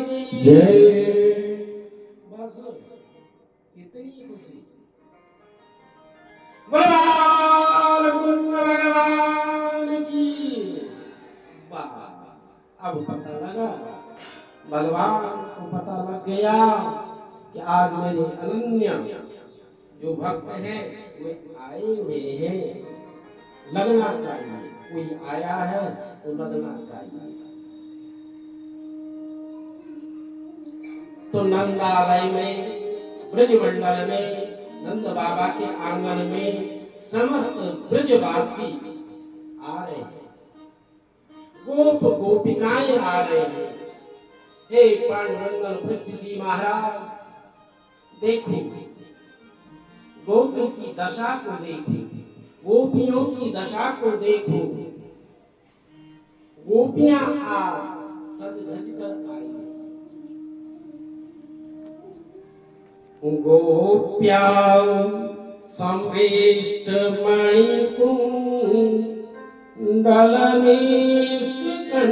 की जय। बस इतनी खुशी। भगवान कुंभ भगवान की। वाह, अब पता लगा, भगवान को पता लग गया कि आज मेरे अनन्य जो भक्त हैं वे आए हुए हैं, लगना चाहिए। कोई आया है तो लगना चाहिए। तो नंदालय में, ब्रजमंडल में, नंद बाबा के आंगन में समस्त ब्रजवासी आ रहे हैं, गोप गोपिकाएं आ रहे हैं। हे पांडुरंग वृक्ष जी महाराज, देखो गोपियों की दशा को देखो, गोपियों की दशा को देखो। गोपियां आज सज धज कर आई हैं। गोप्या समवेष्ट मणिकुंडल निष्कंठा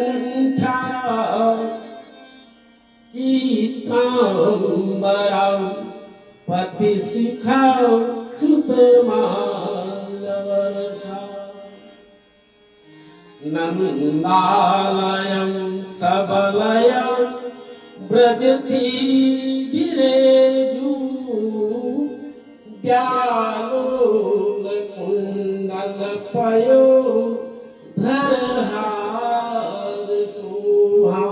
चित्रांबरा पति शिखा च्युतमाल्यवर्षा नंदालयं सबलयं व्रजति गिरेजु व्यालोल कुंडल पयो धरहार शोभा।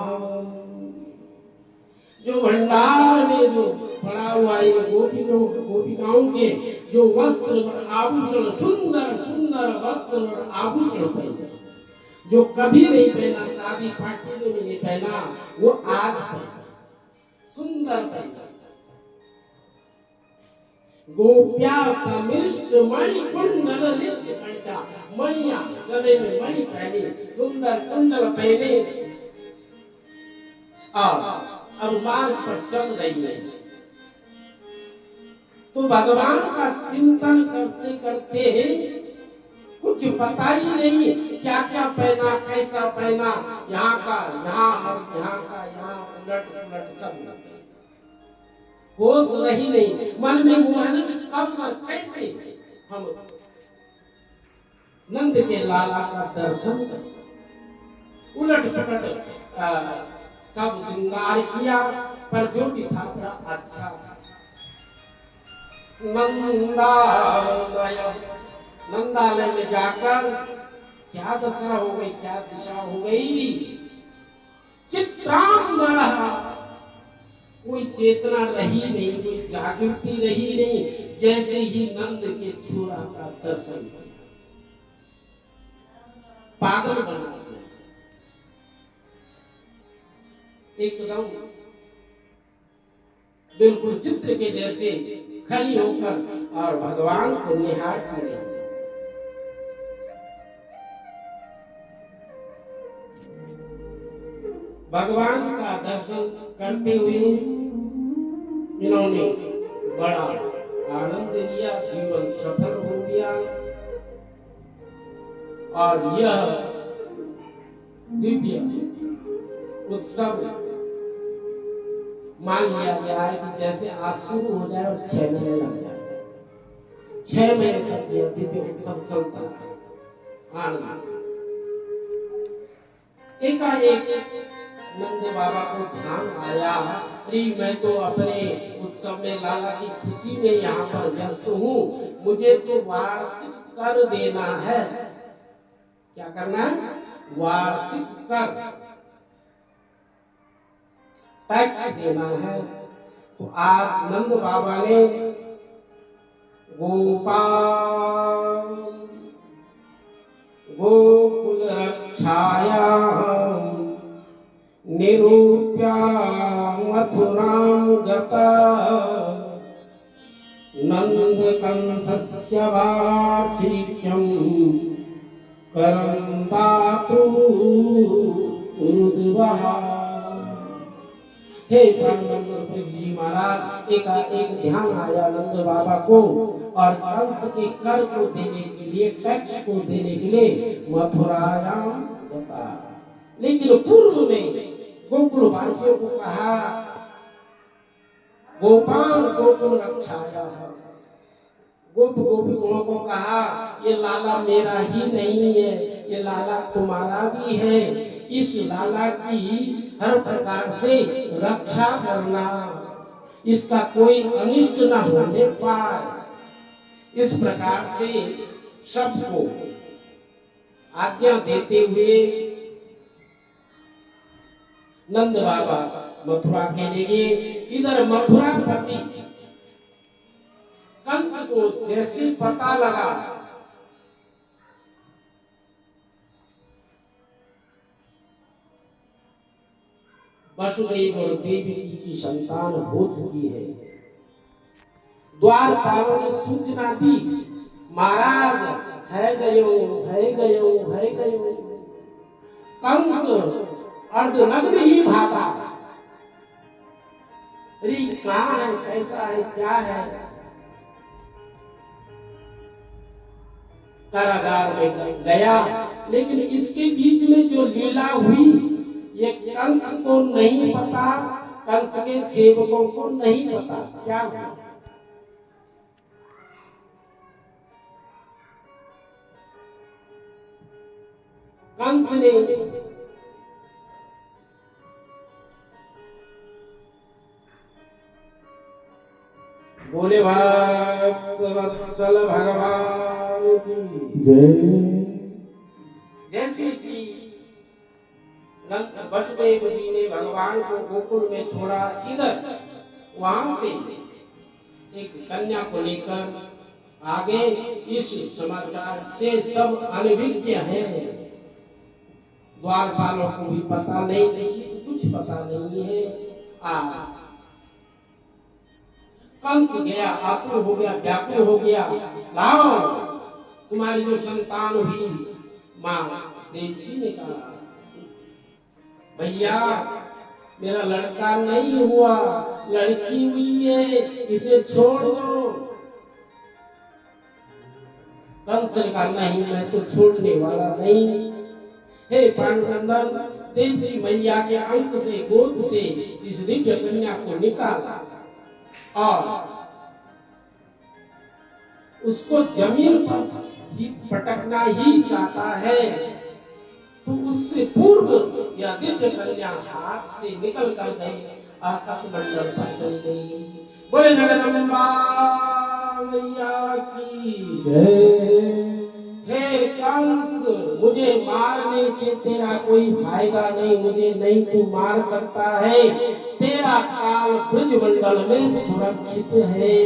जो भंडार में जो पड़ा हुआ है गोपिकाओं के जो वस्त्र और आभूषण, सुंदर सुंदर वस्त्र और आभूषण पहने, जो कभी नहीं पहना, शादी पार्टी में नहीं पहना, वो आज पहना, सुंदर पहना। गोप्या समिष्ट मणि कुंडल निष्कंठा, मणिया गले में मणि पहने, सुंदर कुंडल पहने और अब मार्ग पर चल रही है। तो भगवान का चिंतन करते करते कुछ पता ही नहीं क्या क्या पहना, कैसा पहना, यहाँ का यहाँ और यहाँ का यहाँ, उलट उलट सब होश रही नहीं। मन में हुआ ना कि कब और कैसे हम नंद के लाला का दर्शन करें। उलट पलट सब श्रृंगार किया, पर जो भी था बड़ा अच्छा था। नंदालय में जाकर क्या दशा हो गई, क्या दिशा हो गई। चित्रांबरा, कोई चेतना रही नहीं, कोई जागृति रही नहीं। जैसे ही नंद के छोरा का दर्शन पागल बना दिया एकदम, बिल्कुल चित्र के जैसे खड़ी होकर और भगवान को निहारती रही। भगवान का दर्शन करते हुए इन्होंने बड़ा आनंद लिया, जीवन सफल हो गया। और यह दिव्य उत्सव मान लिया गया है कि जैसे आज शुरू हो जाए और 6 महीने लग जाए, 6 महीने तक यह दिव्य उत्सव चलता है। आनंद एकाएक नंद बाबा को ध्यान आया, अरे मैं तो अपने उत्सव में लाला की खुशी में यहाँ पर व्यस्त हूँ, मुझे तो वार्षिक कर देना है। क्या करना है? वार्षिक कर, टैक्स देना है। तो आज नंद बाबा ने गोपाल गोकुल रक्षाया निरूप्या मथुरां गता नंद कंसस्य वार्षिक्यं करं दातु उर्ध्वः। हे ब्रह्मपुत्र जी महाराज, एक ध्यान आया नंद बाबा को और कंस के कर को देने के लिए, टैक्स को देने के लिए मथुरायां गता। लेकिन पूर्व में गोकुल वासियों को कहा, गोपाल गोकुल रक्षाया। गोप गोपियों को कहा, ये लाला मेरा ही नहीं है, ये लाला तुम्हारा भी है। इस लाला की हर प्रकार से रक्षा करना, इसका कोई अनिष्ट न होने पाए। इस प्रकार से सबको आज्ञा देते हुए नंद बाबा मथुरा के लिए, इधर मथुरापति कंस को जैसे पता लगा वसुदेव और देवी की संतान हो चुकी है, द्वारपालों ने सूचना दी, महाराज है गयो, है गयो, है गयो। कंस अर्धनग्न ही भागा। अरे कहाँ है, कैसा है, क्या है? कारागार में गया, लेकिन इसके बीच में जो लीला हुई ये कंस को नहीं पता, कंस के सेवकों को नहीं पता क्या हुआ। कंस ने बोले भक्त वत्सल भगवान की जय। जैसे कि वसुदेव जी ने भगवान को गोकुल में छोड़ा, इधर वहां से एक कन्या को लेकर आगे, इस समाचार से सब अनभिज्ञ हैं, द्वारपालों को भी पता नहीं, कुछ पता नहीं है। आज कंस गया, आतुर हो गया, व्याकुल हो गया, लाओ तुम्हारी जो संतान हुई। मां देवी ने कहा, भैया मेरा लड़का नहीं हुआ, लड़की हुई है, इसे छोड़ दो। कंस ने कहा, नहीं मैं तो छोड़ने वाला नहीं। हे पांडुनंदन, देवी मैया के अंक से, गोद से इस दिव्य कन्या को निकाला और उसको जमीन पर ही पटकना ही चाहता है, तो उससे पूर्व यह दिव्य कन्या हाथ से निकल कर गई, आकाश मंडल पर चली गई। बोले जगदम्बा मैया की जय। हे कंस, मुझे मारने से तेरा कोई फायदा नहीं, मुझे नहीं तू मार सकता है, तेरा काल ब्रजमंडल में सुरक्षित है।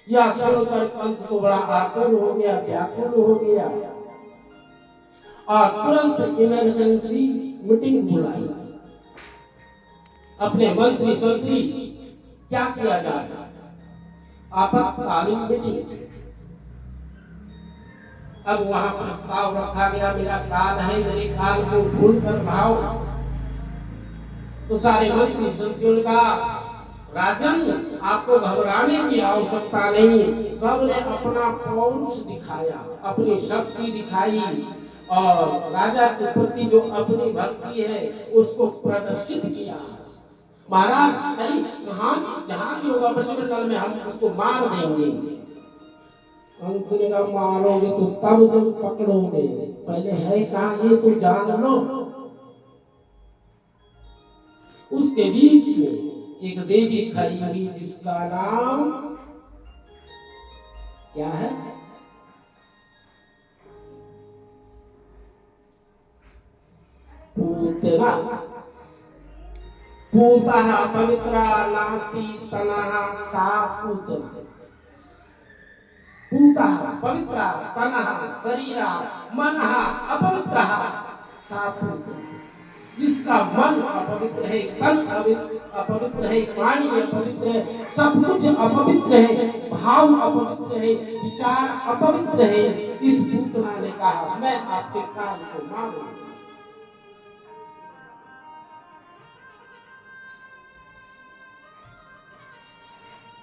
यह सुनकर कंस को बड़ा आतुर हो गया, व्याकुल हो गया और तुरंत इमरजेंसी मीटिंग बुलाई। अपने मंत्री संतरी क्या किया जाए, आपातकालीन मीटिंग। अब वहां प्रस्ताव रखा गया, मेरा काल है, मेरे काल को भूल कर भाव। तो सारे मंत्री संतरियों का, राजन आपको घबराने की आवश्यकता नहीं। सबने अपना पौरुष दिखाया, अपनी शक्ति दिखाई और राजा के प्रति जो अपनी भक्ति है उसको प्रदर्शित किया। महाराज अरे कहाँ जहाँ भी होगा ब्रजमंडल में हम उसको मार देंगे। कंस ने कहा, मारोगे तो तब जब पकड़ोगे, पहले है कहाँ ये तो जान लो। उसके बीच में एक देवी खड़ी हुई जिसका नाम क्या है, पूतना। पूतः पवित्रा नास्ति तनः सा पूतना। पूतः पवित्रा तनः शरीरा मनः अपवित्रः सा पूतना। जिसका मन अपवित्र है, तन अपवित्र है, वाणी अपवित्र है, सब कुछ अपवित्र है, भाव अपवित्र है, विचार अपवित्र है। इस पूतना ने कहा, मैं आपके काल को मारूंगा।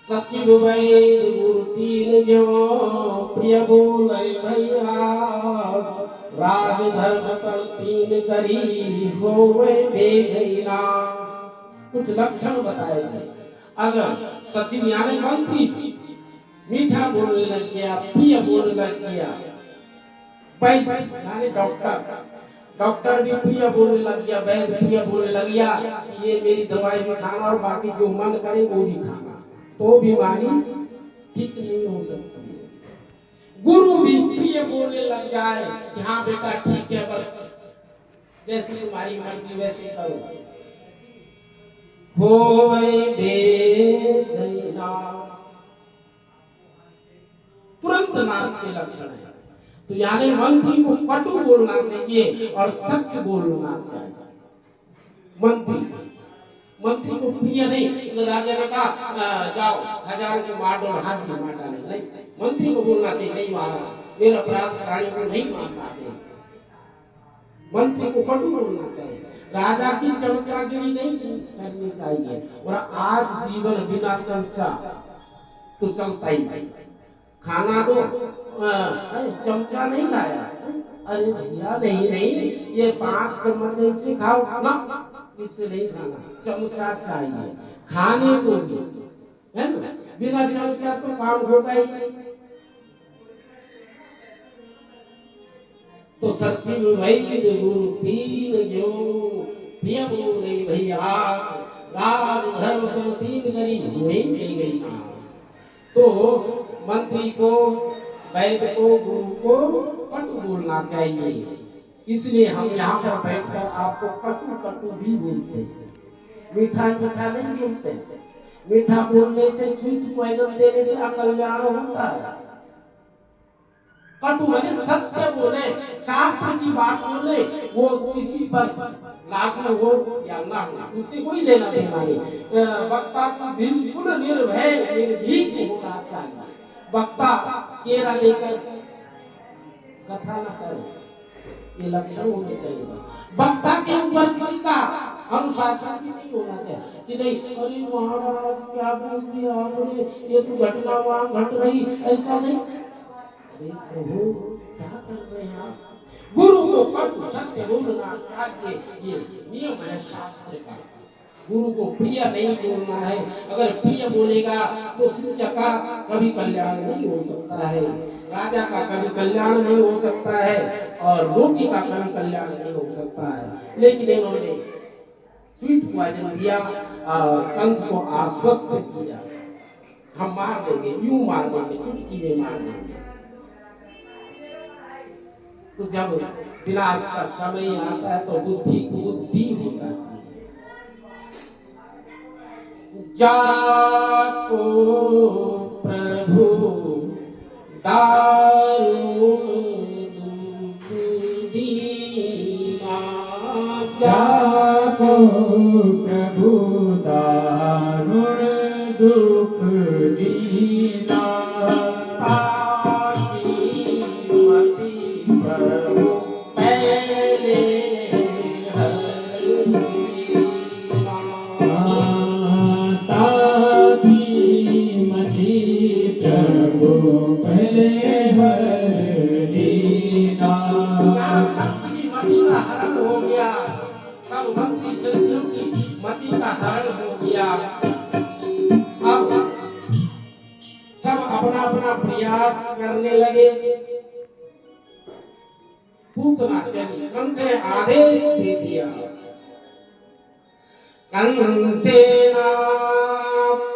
सचिव वैद गुरु तीन जो प्रिय बोले भैयास राज धर्म कर तीन करी होवे बेगैनास। कुछ लक्षण बताए गए। अगर सचिव यानी मंत्री मीठा बोलने लग गया, प्रिय बोलने लग गया, वैद यानी डॉक्टर भी प्रिय बोलने लग गया, वैद प्रिय बोलने लग गया कि ये मेरी दवाई भी खाना और बाकी जो मन करे वो भी खाना, तो बीमारी ठीक नहीं हो सकती। गुरु भी प्रिय बोलने लग जाए कि हाँ बेटा ठीक है, बस जैसी तुम्हारी मर्जी वैसे करो, होवे बेगैनास, तुरंत नाश के लक्षण है। तो यानी मंत्री को कटु बोलना चाहिए और सच बोलना चाहिए। मंत्री को प्रिय नहीं, राजा ने कहा जाओ 1000 के मार दो, हाथी मार डाले, नहीं, मंत्री को बोलना चाहिए नहीं मारा, मेरा अपराध प्राणी को नहीं मारना चाहिए, मंत्री को कटु बोलना चाहिए, राजा की चमचागिरी नहीं करनी चाहिए। और आज जीवन बिना चमचा तो चलता ही नहीं। खाना दो, चमचा नहीं लाया, अरे भैया नहीं, ये 5 चम्मच इससे खाओ ना, इससे नहीं खाना, चमचा चाहिए खाने को भी, है ना, बिना चमचा तो काम होगा ही नहीं। तो सचिव वैद गुरु तीन जो प्रिय बोले भैयास राज धर्म तुम तीन करी हुए गई आस। तो मंत्री को, वैद को, गुरु को कटु बोलना चाहिए। इसलिए हम यहाँ पर बैठकर आपको कटु भी बोलते हैं, मीठा नहीं बोलते। मीठा बोलने से स्वीट पॉइजन देने से अकल्याण होता है। कटु माने सत्य बोले, शास्त्र की बात बोले, वो किसी पर लागू हो या ना हो उससे कोई लेना देना नहीं। वक्ता का बिल्कुल निर्भय निर्भीक होना चाहिए। वक्ता चेहरा लेकर कथा न करे, ये लक्षण होने चाहिए। वक्ता के ऊपर किसी का अनुशासन नहीं होना चाहिए कि नहीं अरे महाराज क्या बोल दिया आपने, ये तो घटना वहां घट रही, ऐसा नहीं। प्रभु क्या कर रहे हैं आप? गुरु को कटु सत्य बोलना चाहिए, ये नियम है शास्त्र का। गुरु को प्रिय नहीं बोलना है। अगर प्रिय बोलेगा तो शिष्य का कभी कल्याण नहीं हो सकता है, राजा का कभी कल्याण नहीं हो सकता है और रोगी का कभी कल्याण नहीं हो सकता है। लेकिन इन्होंने स्वीट पॉइजन दिया और कंस को आश्वस्त किया, हम मार देंगे, क्यों मार देंगे, चुटकी में मार देंगे। तो जब विनाश का समय आता है तो बुद्धि बुद्धि हो जाती है। जाको प्रभु दारुण दुख दीना, जाको प्रभु दारुण दुख दीना, मति का हरण हो गया। अब सब अपना अपना प्रयास करने लगे। पूतना चली, कंस ने आदेश दे दिया, कंसेना